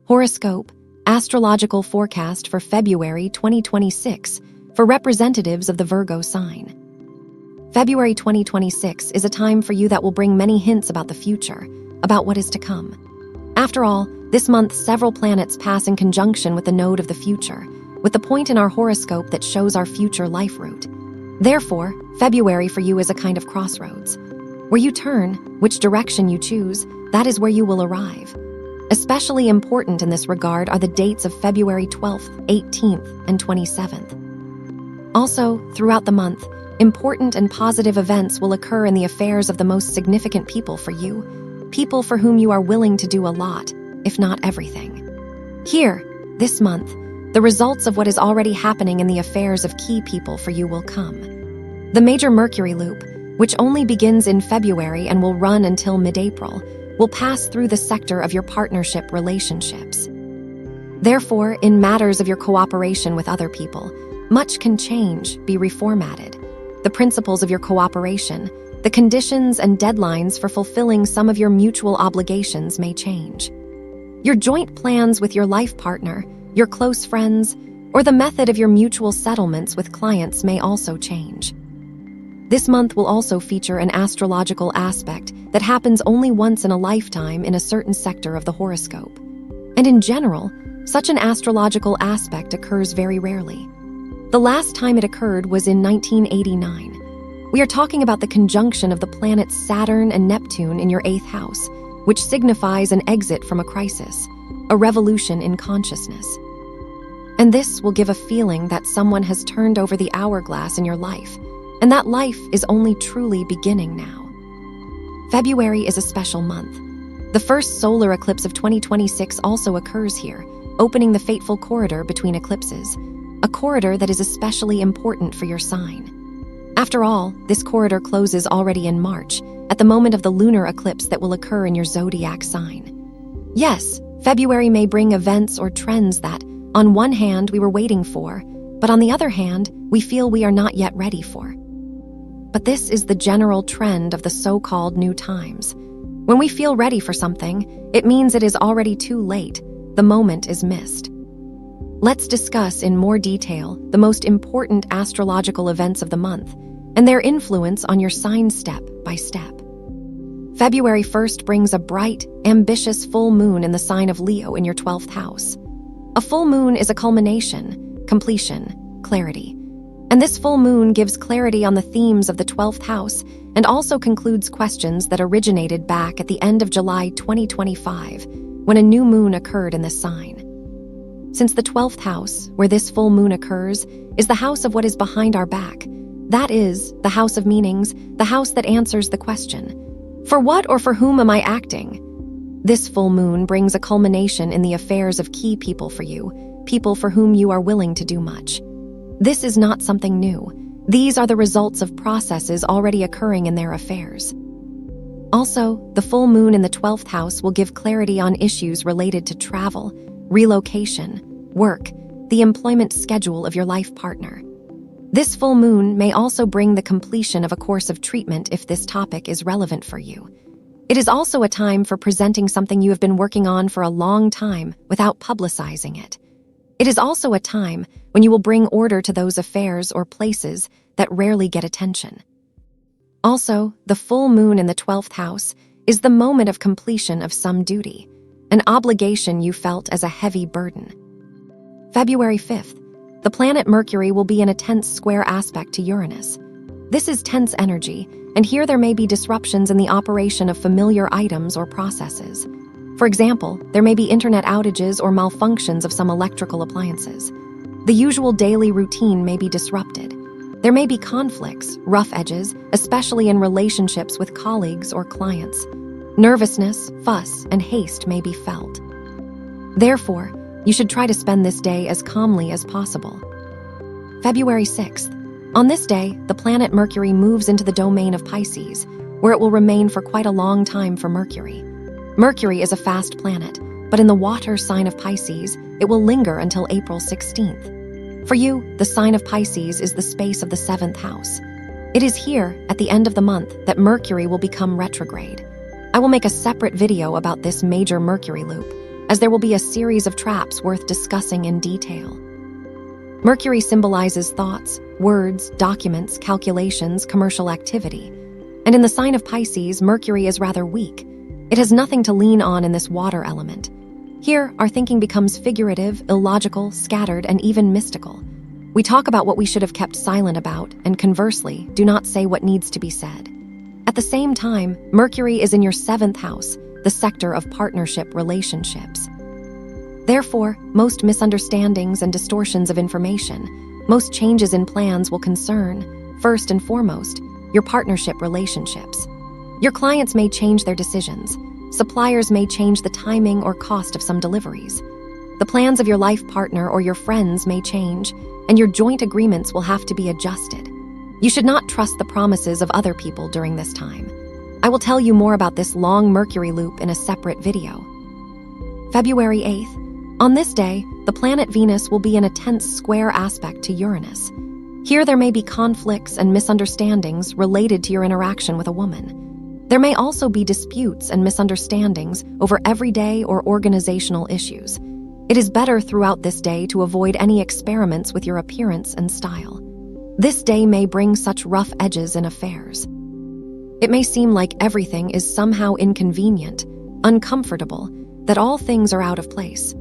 Horoscope, astrological forecast for February 2026 for representatives of the Virgo sign. February 2026 is a time for you that will bring many hints about the future, about what is to come. After all, this month several planets pass in conjunction with the node of the future, with the point in our horoscope that shows our future life route. Therefore, February for you is a kind of crossroads. Where you turn, which direction you choose, that is where you will arrive. Especially important in this regard are the dates of February 12th, 18th, and 27th. Also, throughout the month, important and positive events will occur in the affairs of the most significant people for you, people for whom you are willing to do a lot, if not everything. Here, this month, the results of what is already happening in the affairs of key people for you will come. The major Mercury loop, which only begins in February and will run until mid-April, will pass through the sector of your partnership relationships. Therefore, in matters of your cooperation with other people, much can change, be reformatted. The principles of your cooperation, the conditions and deadlines for fulfilling some of your mutual obligations may change. Your joint plans with your life partner, your close friends, or the method of your mutual settlements with clients may also change. This month will also feature an astrological aspect that happens only once in a lifetime in a certain sector of the horoscope. And in general, such an astrological aspect occurs very rarely. The last time it occurred was in 1989. We are talking about the conjunction of the planets Saturn and Neptune in your 8th house, which signifies an exit from a crisis, a revolution in consciousness. And this will give a feeling that someone has turned over the hourglass in your life, and that life is only truly beginning now. February is a special month. The first solar eclipse of 2026 also occurs here, opening the fateful corridor between eclipses, a corridor that is especially important for your sign. After all, this corridor closes already in March, at the moment of the lunar eclipse that will occur in your zodiac sign. Yes, February may bring events or trends that, on one hand, we were waiting for, but on the other hand, we feel we are not yet ready for. But this is the general trend of the so-called new times. When we feel ready for something, it means it is already too late. The moment is missed. Let's discuss in more detail the most important astrological events of the month and their influence on your sign step by step. February 1st brings a bright, ambitious full moon in the sign of Leo in your 12th house. A full moon is a culmination, completion, clarity. And this full moon gives clarity on the themes of the 12th house and also concludes questions that originated back at the end of July 2025, when a new moon occurred in this sign. Since the 12th house, where this full moon occurs, is the house of what is behind our back, that is, the house of meanings, the house that answers the question, for what or for whom am I acting? This full moon brings a culmination in the affairs of key people for you, people for whom you are willing to do much. This is not something new. These are the results of processes already occurring in their affairs. Also, the full moon in the 12th house will give clarity on issues related to travel, relocation, work, the employment schedule of your life partner. This full moon may also bring the completion of a course of treatment if this topic is relevant for you. It is also a time for presenting something you have been working on for a long time without publicizing it. It is also a time when you will bring order to those affairs or places that rarely get attention. Also, the full moon in the 12th house is the moment of completion of some duty, an obligation you felt as a heavy burden. February 5th, the planet Mercury will be in a tense square aspect to Uranus. This is tense energy, and here there may be disruptions in the operation of familiar items or processes. For example, there may be internet outages or malfunctions of some electrical appliances. The usual daily routine may be disrupted. There may be conflicts, rough edges, especially in relationships with colleagues or clients. Nervousness, fuss, and haste may be felt. Therefore, you should try to spend this day as calmly as possible. February 6th. On this day, the planet Mercury moves into the domain of Pisces, where it will remain for quite a long time for Mercury. Mercury is a fast planet, but in the water sign of Pisces, it will linger until April 16th. For you, the sign of Pisces is the space of the 7th house. It is here, at the end of the month, that Mercury will become retrograde. I will make a separate video about this major Mercury loop, as there will be a series of traps worth discussing in detail. Mercury symbolizes thoughts, words, documents, calculations, commercial activity. And in the sign of Pisces, Mercury is rather weak. It has nothing to lean on in this water element. Here, our thinking becomes figurative, illogical, scattered, and even mystical. We talk about what we should have kept silent about, and conversely, do not say what needs to be said. At the same time, Mercury is in your 7th house, the sector of partnership relationships. Therefore, most misunderstandings and distortions of information, most changes in plans will concern, first and foremost, your partnership relationships. Your clients may change their decisions. Suppliers may change the timing or cost of some deliveries. The plans of your life partner or your friends may change, and your joint agreements will have to be adjusted. You should not trust the promises of other people during this time. I will tell you more about this long Mercury loop in a separate video. February 8th. On this day, the planet Venus will be in a tense square aspect to Uranus. Here there may be conflicts and misunderstandings related to your interaction with a woman. There may also be disputes and misunderstandings over everyday or organizational issues. It is better throughout this day to avoid any experiments with your appearance and style. This day may bring such rough edges in affairs. It may seem like everything is somehow inconvenient, uncomfortable, that all things are out of place.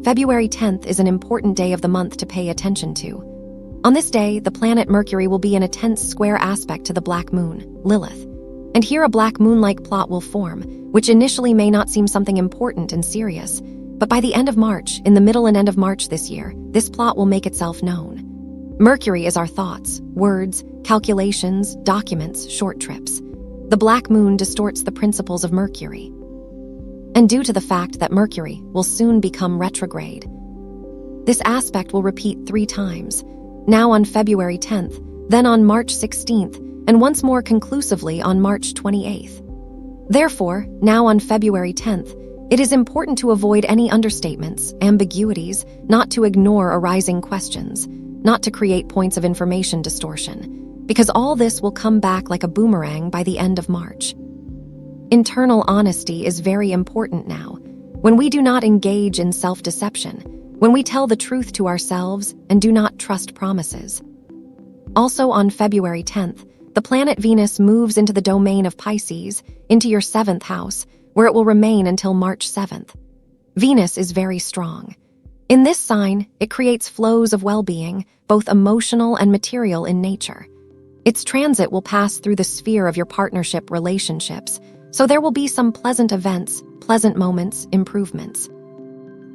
February 10th is an important day of the month to pay attention to. On this day, the planet Mercury will be in a tense square aspect to the black moon, Lilith. And here a black moon-like plot will form, which initially may not seem something important and serious, but by the end of March, in the middle and end of March this year, this plot will make itself known. Mercury is our thoughts, words, calculations, documents, short trips. The black moon distorts the principles of Mercury. And due to the fact that Mercury will soon become retrograde, this aspect will repeat 3 times, now on February 10th, then on March 16th, and once more conclusively on March 28th. Therefore, now on February 10th, it is important to avoid any understatements, ambiguities, not to ignore arising questions, not to create points of information distortion, because all this will come back like a boomerang by the end of March. Internal honesty is very important now. When we do not engage in self-deception, when we tell the truth to ourselves and do not trust promises. Also on February 10th, the planet Venus moves into the domain of Pisces, into your 7th house, where it will remain until March 7th. Venus is very strong. In this sign, it creates flows of well-being, both emotional and material in nature. Its transit will pass through the sphere of your partnership relationships, so there will be some pleasant events, pleasant moments, improvements.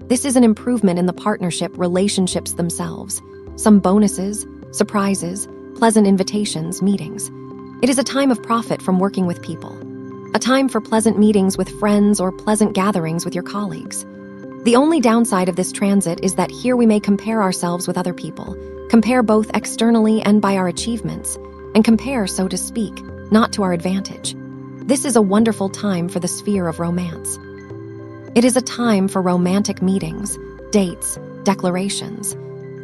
This is an improvement in the partnership relationships themselves, some bonuses, surprises, pleasant invitations, meetings. It is a time of profit from working with people, a time for pleasant meetings with friends or pleasant gatherings with your colleagues. The only downside of this transit is that here we may compare ourselves with other people, compare both externally and by our achievements, and compare, so to speak, not to our advantage. This is a wonderful time for the sphere of romance. It is a time for romantic meetings, dates, declarations.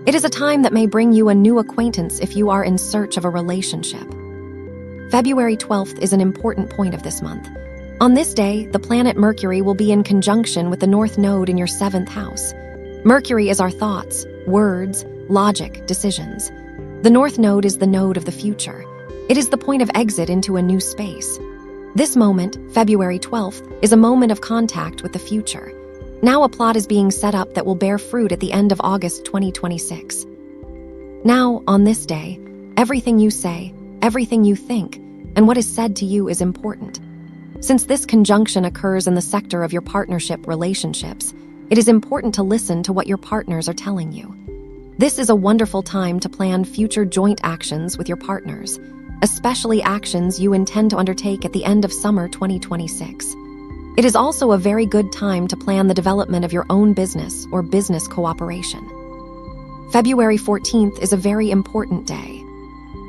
It is a time that may bring you a new acquaintance if you are in search of a relationship. February 12th is an important point of this month. On this day, the planet Mercury will be in conjunction with the North Node in your 7th house. Mercury is our thoughts, words, logic, decisions. The North Node is the node of the future. It is the point of exit into a new space. This moment, February 12th, is a moment of contact with the future. Now a plot is being set up that will bear fruit at the end of August 2026. Now, on this day, everything you say, everything you think, and what is said to you is important. Since this conjunction occurs in the sector of your partnership relationships, it is important to listen to what your partners are telling you. This is a wonderful time to plan future joint actions with your partners, especially actions you intend to undertake at the end of summer 2026. It is also a very good time to plan the development of your own business or business cooperation. February 14th is a very important day.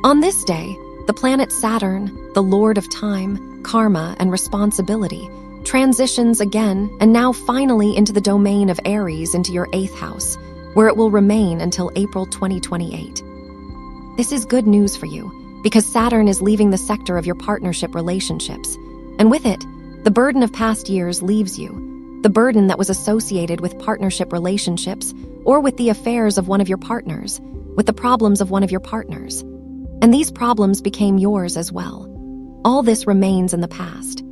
On this day, the planet Saturn, the Lord of time, karma, and responsibility, transitions again and now finally into the domain of Aries into your 8th house, where it will remain until April 2028. This is good news for you, because Saturn is leaving the sector of your partnership relationships, and with it, the burden of past years leaves you. the burden that was associated with partnership relationships or with the affairs of one of your partners, with the problems of one of your partners. And these problems became yours as well. All this remains in the past.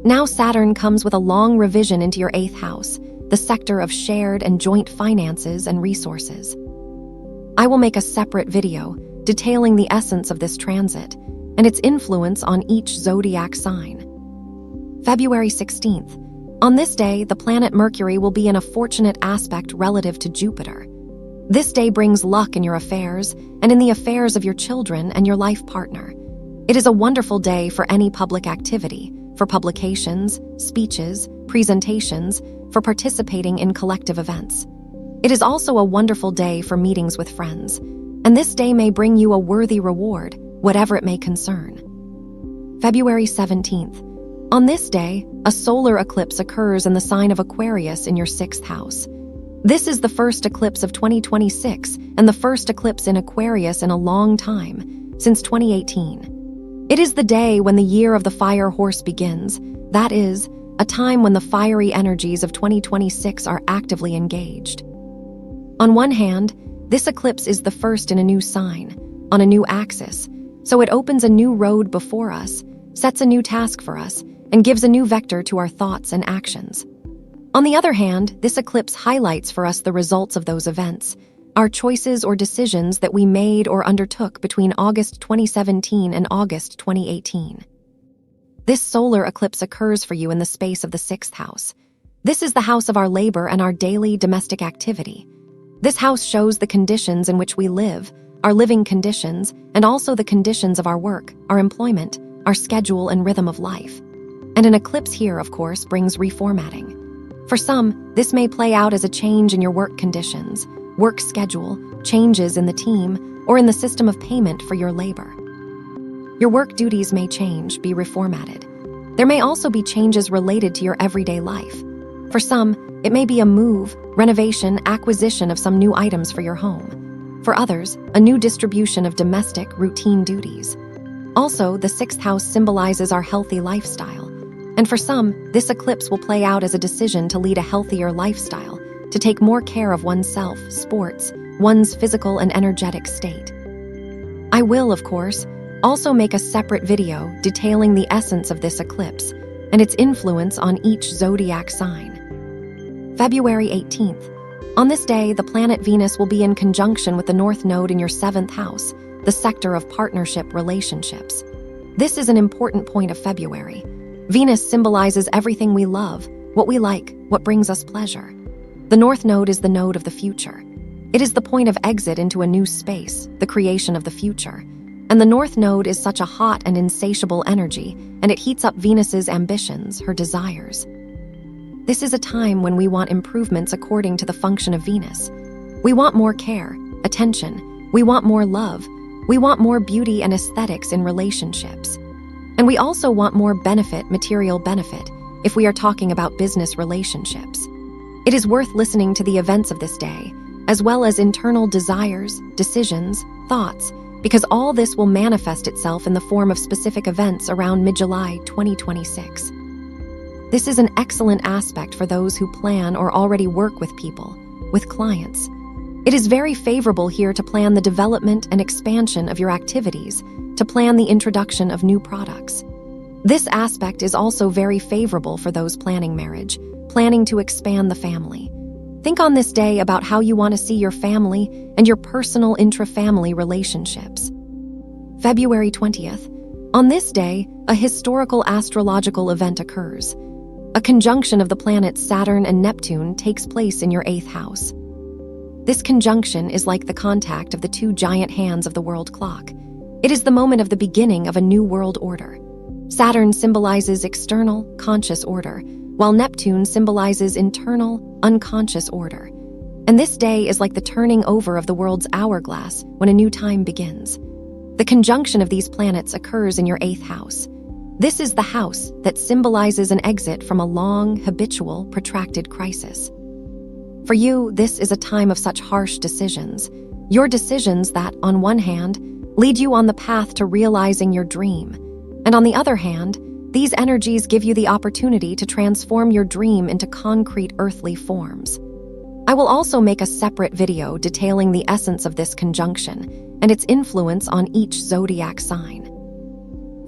Now Saturn comes with a long revision into your 8th house, the sector of shared and joint finances and resources. I will make a separate video detailing the essence of this transit and its influence on each zodiac sign. February 16th. On this day, the planet Mercury will be in a fortunate aspect relative to Jupiter. This day brings luck in your affairs and in the affairs of your children and your life partner. It is a wonderful day for any public activity, for publications, speeches, presentations, for participating in collective events. It is also a wonderful day for meetings with friends, and this day may bring you a worthy reward, whatever it may concern. February 17th. On this day, a solar eclipse occurs in the sign of Aquarius in your 6th house. This is the first eclipse of 2026 and the first eclipse in Aquarius in a long time, since 2018. It is the day when the year of the fire horse begins, that is, a time when the fiery energies of 2026 are actively engaged. On one hand, this eclipse is the first in a new sign, on a new axis, so it opens a new road before us, sets a new task for us, and gives a new vector to our thoughts and actions. On the other hand, this eclipse highlights for us the results of those events, our choices or decisions that we made or undertook between August 2017 and August 2018. This solar eclipse occurs for you in the space of the 6th house. This is the house of our labor and our daily domestic activity. This house shows the conditions in which we live, our living conditions, and also the conditions of our work, our employment, our schedule and rhythm of life. And an eclipse here, of course, brings reformatting. For some, this may play out as a change in your work conditions, work schedule, changes in the team, or in the system of payment for your labor. Your work duties may change, be reformatted. There may also be changes related to your everyday life. For some, it may be a move, renovation, acquisition of some new items for your home. For others, a new distribution of domestic, routine duties. Also, the 6th house symbolizes our healthy lifestyle. And for some, this eclipse will play out as a decision to lead a healthier lifestyle, to take more care of oneself, sports, one's physical and energetic state. I will, of course, also make a separate video detailing the essence of this eclipse and its influence on each zodiac sign. February 18th. On this day, the planet Venus will be in conjunction with the North Node in your 7th house, the sector of partnership relationships. This is an important point of February. Venus symbolizes everything we love, what we like, what brings us pleasure. The North Node is the node of the future. It is the point of exit into a new space, the creation of the future. And the North Node is such a hot and insatiable energy, and it heats up Venus's ambitions, her desires. This is a time when we want improvements according to the function of Venus. We want more care, attention. We want more love. We want more beauty and aesthetics in relationships. And we also want more benefit, material benefit, if we are talking about business relationships. It is worth listening to the events of this day, as well as internal desires, decisions, thoughts, because all this will manifest itself in the form of specific events around mid-July 2026. This is an excellent aspect for those who plan or already work with people, with clients. It is very favorable here to plan the development and expansion of your activities, to plan the introduction of new products. This aspect is also very favorable for those planning marriage, planning to expand the family. Think on this day about how you want to see your family and your personal intra-family relationships. February 20th. On this day, a historical astrological event occurs. A conjunction of the planets Saturn and Neptune takes place in your 8th house. This conjunction is like the contact of the two giant hands of the world clock. It is the moment of the beginning of a new world order. Saturn symbolizes external, conscious order, while Neptune symbolizes internal, unconscious order. And this day is like the turning over of the world's hourglass when a new time begins. The conjunction of these planets occurs in your 8th house. This is the house that symbolizes an exit from a long, habitual, protracted crisis. For you, this is a time of such harsh decisions. Your decisions that, on one hand, lead you on the path to realizing your dream, and on the other hand, These energies give you the opportunity to transform your dream into concrete earthly forms. I will also make a separate video detailing the essence of this conjunction and its influence on each zodiac sign.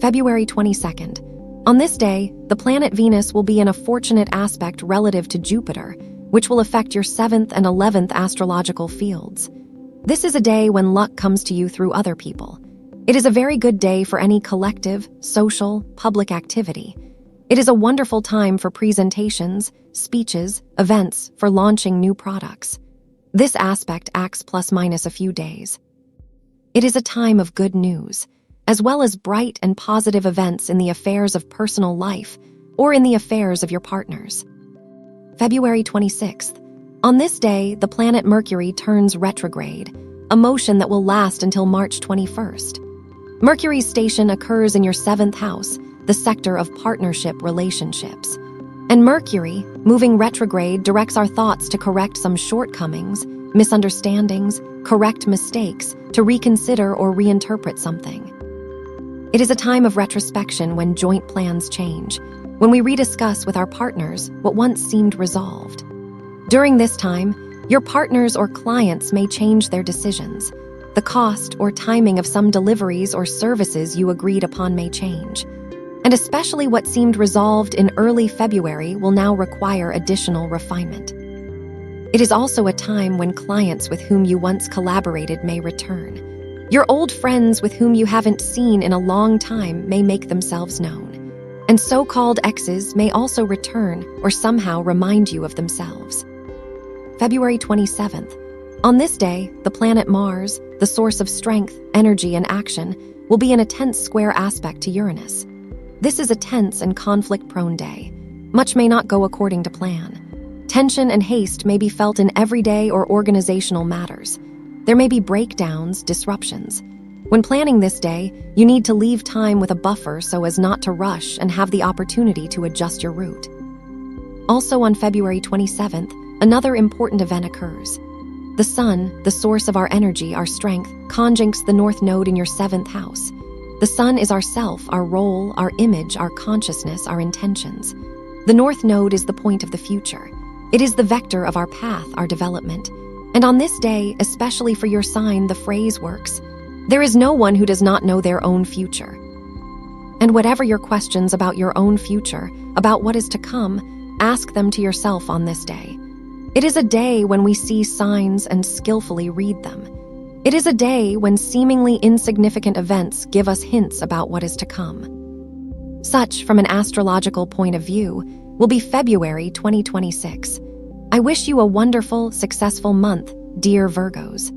February 22nd. On this day, the planet Venus will be in a fortunate aspect relative to Jupiter, which will affect your 7th and 11th astrological fields. This is a day when luck comes to you through other people. It is a very good day for any collective, social, public activity. It is a wonderful time for presentations, speeches, events, for launching new products. This aspect acts plus-minus a few days. It is a time of good news, as well as bright and positive events in the affairs of personal life or in the affairs of your partners. February 26th. On this day, the planet Mercury turns retrograde, a motion that will last until March 21st. Mercury's station occurs in your 7th house, the sector of partnership relationships. And Mercury, moving retrograde, directs our thoughts to correct some shortcomings, misunderstandings, correct mistakes, to reconsider or reinterpret something. It is a time of retrospection when joint plans change, when we rediscuss with our partners what once seemed resolved. During this time, your partners or clients may change their decisions. The cost or timing of some deliveries or services you agreed upon may change. And especially what seemed resolved in early February will now require additional refinement. It is also a time when clients with whom you once collaborated may return. Your old friends with whom you haven't seen in a long time may make themselves known. And so-called exes may also return or somehow remind you of themselves. February 27th. On this day, the planet Mars, the source of strength, energy, and action, will be in a tense square aspect to Uranus. This is a tense and conflict-prone day. Much may not go according to plan. Tension and haste may be felt in everyday or organizational matters. There may be breakdowns, disruptions. When planning this day, you need to leave time with a buffer so as not to rush and have the opportunity to adjust your route. Also on February 27th, another important event occurs. The Sun, the source of our energy, our strength, conjuncts the North Node in your 7th house. The Sun is our self, our role, our image, our consciousness, our intentions. The North Node is the point of the future. It is the vector of our path, our development. And on this day, especially for your sign, the phrase works: there is no one who does not know their own future. And whatever your questions about your own future, about what is to come, ask them to yourself on this day. It is a day when we see signs and skillfully read them. It is a day when seemingly insignificant events give us hints about what is to come. Such, from an astrological point of view, will be February 2026. I wish you a wonderful, successful month, dear Virgos.